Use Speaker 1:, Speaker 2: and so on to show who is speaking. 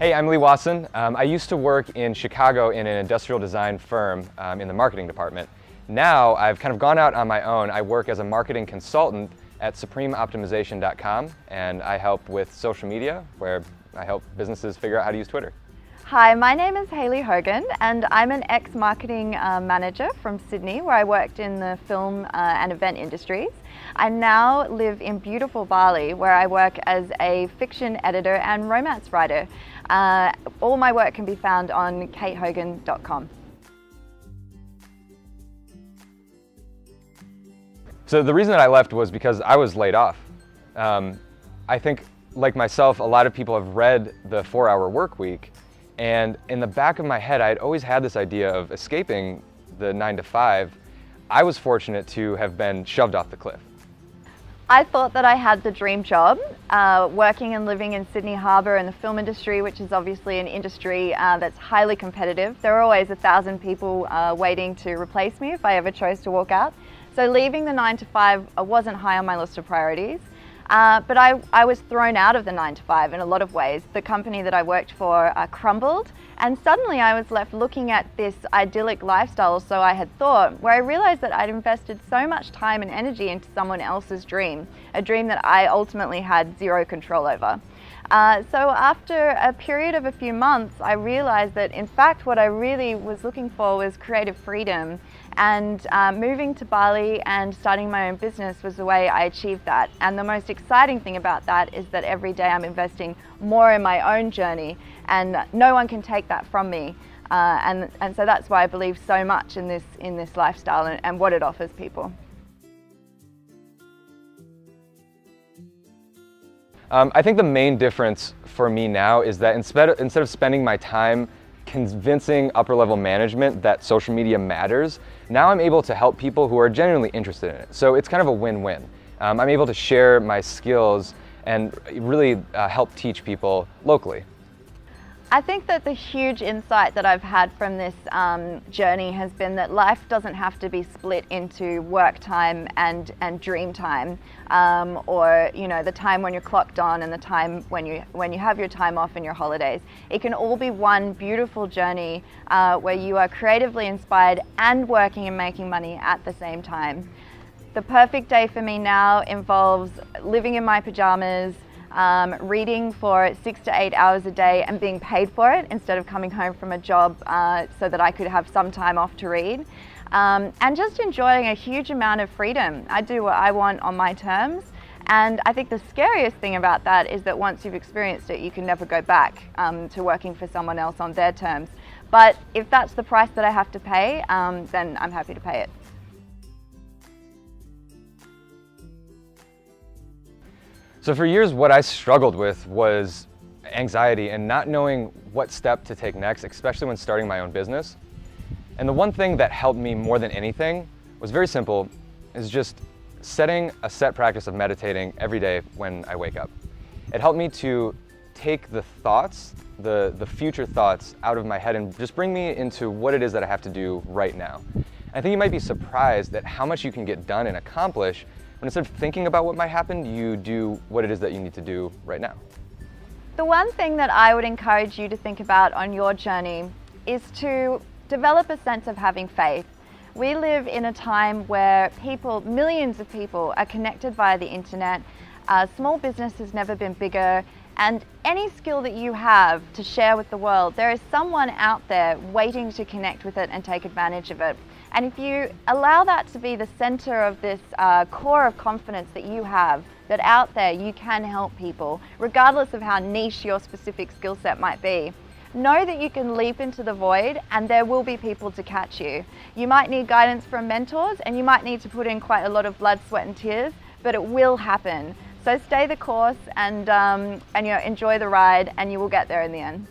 Speaker 1: Hey, I'm Lee Wasson. I used to work in Chicago in an industrial design firm in the marketing department. Now I've kind of gone out on my own. I work as a marketing consultant at supremeoptimization.com, and I help with social media, where I help businesses figure out how to use Twitter.
Speaker 2: Hi, my name is Hayley Hogan, and I'm an ex-marketing manager from Sydney, where I worked in the film and event industries. I now live in beautiful Bali, where I work as a fiction editor and romance writer. All my work can be found on katehogan.com.
Speaker 1: So the reason that I left was because I was laid off. I think, like myself, a lot of people have read the 4-Hour Work Week, and in the back of my head, I had always had this idea of escaping the 9-to-5. I was fortunate to have been shoved off the cliff.
Speaker 2: I thought that I had the dream job, working and living in Sydney Harbour in the film industry, which is obviously an industry that's highly competitive. There are always 1,000 people waiting to replace me if I ever chose to walk out. So leaving the 9-to-5 wasn't high on my list of priorities. But I was thrown out of the 9-to-5 in a lot of ways. The company that I worked for crumbled, and suddenly I was left looking at this idyllic lifestyle, so I had thought, where I realized that I'd invested so much time and energy into someone else's dream, a dream that I ultimately had zero control over. So after a period of a few months, I realized that in fact what I really was looking for was creative freedom, and moving to Bali and starting my own business was the way I achieved that. And the most exciting thing about that is that every day I'm investing more in my own journey, and no one can take that from me. And so that's why I believe so much in this lifestyle and what it offers people.
Speaker 1: I think the main difference for me now is that instead of spending my time convincing upper-level management that social media matters, now I'm able to help people who are genuinely interested in it. So it's kind of a win-win. I'm able to share my skills and really help teach people locally.
Speaker 2: I think that the huge insight that I've had from this journey has been that life doesn't have to be split into work time and dream time, or the time when you're clocked on and the time when you have your time off and your holidays. It can all be one beautiful journey where you are creatively inspired and working and making money at the same time. The perfect day for me now involves living in my pajamas, reading for 6 to 8 hours a day and being paid for it instead of coming home from a job so that I could have some time off to read, and just enjoying a huge amount of freedom. I do what I want on my terms, and I think the scariest thing about that is that once you've experienced it, you can never go back to working for someone else on their terms. But if that's the price that I have to pay, then I'm happy to pay it.
Speaker 1: So for years, what I struggled with was anxiety and not knowing what step to take next, especially when starting my own business. And the one thing that helped me more than anything was very simple, is just setting a set practice of meditating every day when I wake up. It helped me to take the thoughts, the future thoughts out of my head and just bring me into what it is that I have to do right now. I think you might be surprised at how much you can get done and accomplish when instead of thinking about what might happen, you do what it is that you need to do right now.
Speaker 2: The one thing that I would encourage you to think about on your journey is to develop a sense of having faith. We live in a time where millions of people are connected via the internet. Small business has never been bigger, and any skill that you have to share with the world, there is someone out there waiting to connect with it and take advantage of it. And if you allow that to be the center of this core of confidence that you have, that out there you can help people, regardless of how niche your specific skill set might be, know that you can leap into the void and there will be people to catch you. You might need guidance from mentors, and you might need to put in quite a lot of blood, sweat and tears, but it will happen. So stay the course and enjoy the ride, and you will get there in the end.